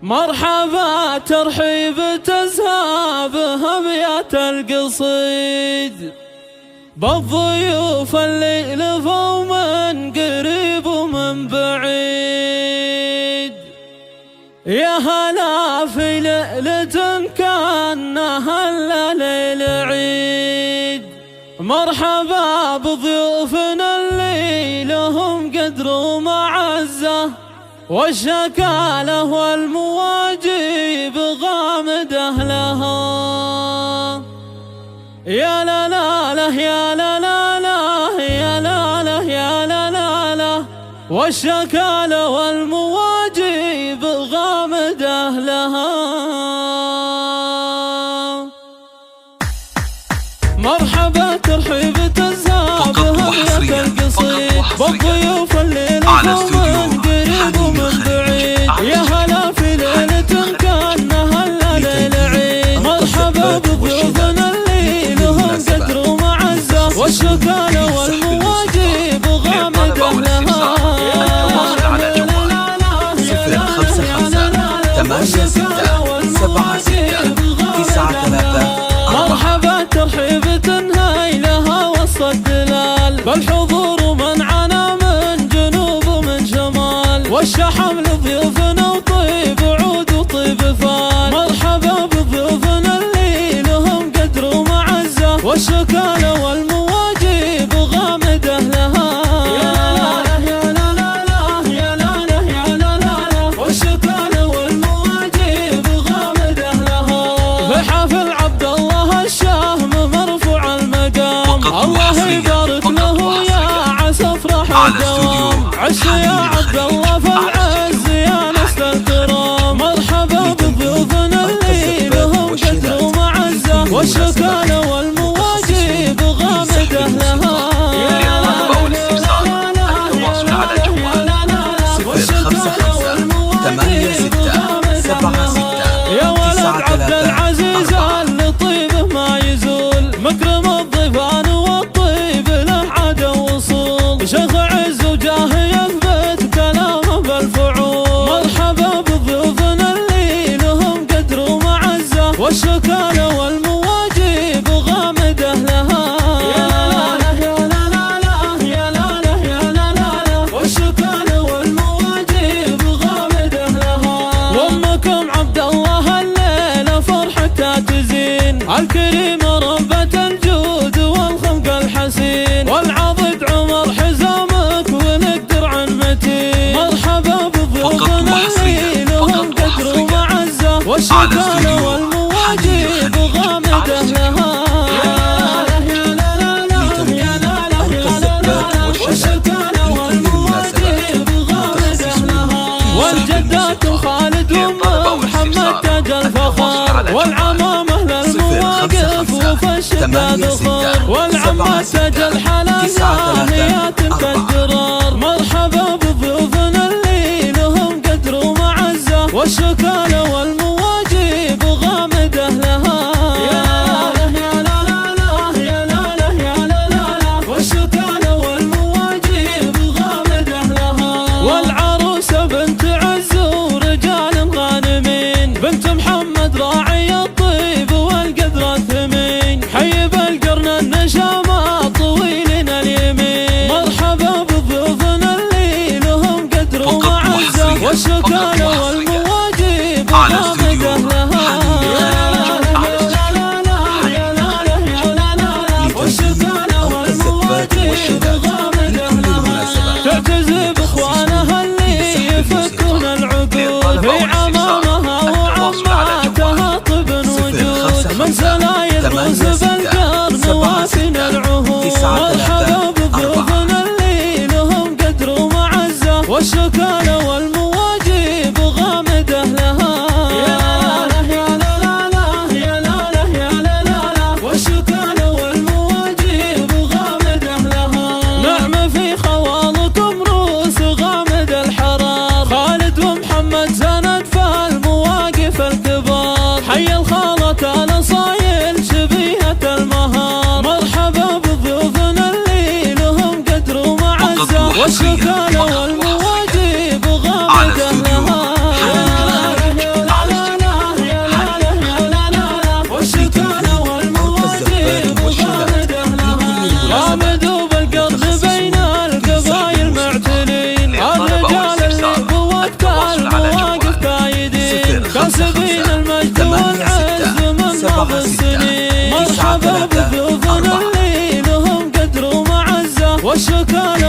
مرحبا ترحيب تزهى بهميات القصيد بالضيوف اللي لفوا من قريب ومن بعيد. يا هلا في ليلة كأنها ليل عيد. مرحبا بضيوفنا اللي لهم قدر ومعزة، والشكالة والمواجب غامدة لها. يا لا لا لا يا لا لا لا يا لا لا يا لا لا لا، والشكالة والمواجب غامدة لها. مرحبا ترحيب تزهى بهميات القصيد بالضيوف اللي لفوا من قريب ومن بعيد. يا هلا في ليلة كأنها ليل عيد. مرحبا بضيوفنا اللي لهم قدر ومعزة، والشكالة والمواجب غامدة لها. 055-86-76-93. مرحبا ترحيب تنهي لها وسط الدلال، بالحضور من عنا من جنوب ومن شمال، والشحم لضيوفنا وطيب عود وطيب فال. مرحبا بضيوفنا اللي لهم قدر ومعزة، والشكالة والمواجب غامدة لها. يا لا لا يا لا لا يا لا لا، والشكالة والمواجب غامدة لها. بحفل عبد الله الشهم مرفوع المقام، الله يبارك له يا عسى افرح الدوام. عش يا عبد الله في العز يا نسل الكرام. مرحبا بضيوفنا اللي لهم قدر ومعزة، والشكالة والمواجب غامدة لها. يا ولد عبد العزيز اللطيف ما يزول، مكرم الضيفان والطيب له عادة وصول. شيخ عز وجاه يثبت كلامه بالفعول. مرحبا بضيوفنا اللي لهم قدر ومعزة، والشكالة والمواجب غامدة لها. يا لا لا يا لا لا يا لا لا، والشكالة والمواجب غامدة لها. وامكم عبد الله الليلة فرحتها تزين، الكريمة ربة الجود والخلق الحسين، والعضد عمر حزامك ونقدر عن متين. مرحبا بضيوفنا اللي لهم قدر ومعزة، والشكالة والمواجب غامدة لها. يا لا لا يا لا لا يا لا لا، والشكالة والمواجب غامدة لها. والجدات خالد ومحمد تاج الفخر، والعمامة للمواقف وفي الشدة ذخر، والعمات تاج الحلال هي تلك الدرار. مرحبا بضيوفنا اللي لهم قدر ومعزة، والشكالة والمواجب غامدة لها. يا لا لا يا لا لا يا لا لا، والشكالة والمواجب غامدة لها. والعروسة بنت عز ورجال غانمين، بنت محمد راعي الطيب والقدر الثمين، حي بالقرن النشامة طويلين اليمين. مرحبا بضيوفنا اللي لهم قدر ومعزة، والشكالة والمواجب غامدة لها. يا لا لا يا لا لا يا لا لا، والشكالة والمواجب غامدة لها. تعتز باخوانها اللي يفكون العقول، في عمامها وعماتها طب وجود، من سلايل روز بالقرن وافن العهود. مرحبا بضيوفنا اللي لهم قدر ومعزة، والشكالة والمواجب غامدة لها. يا لا لا يا لا لا يا لا لا، والشكالة والمواجب غامدة لها. نعم في خوالكم روس غامد الحرار، خالد ومحمد زند في المواقف الكبار، حي الخالة الاصايل شبيهة المهار. مرحبا بضيوفنا اللي لهم قدر ومعزة، والشكالة والمواجب غامدة لها. حامد بالقرن بين القبايل معتلين، الرجال اللي بوقت المواقف كايدين، كاسبين المجد والعز من ماضي السنين. مرحبا بضيوفنا اللي لهم قدر ومعزة، والشكر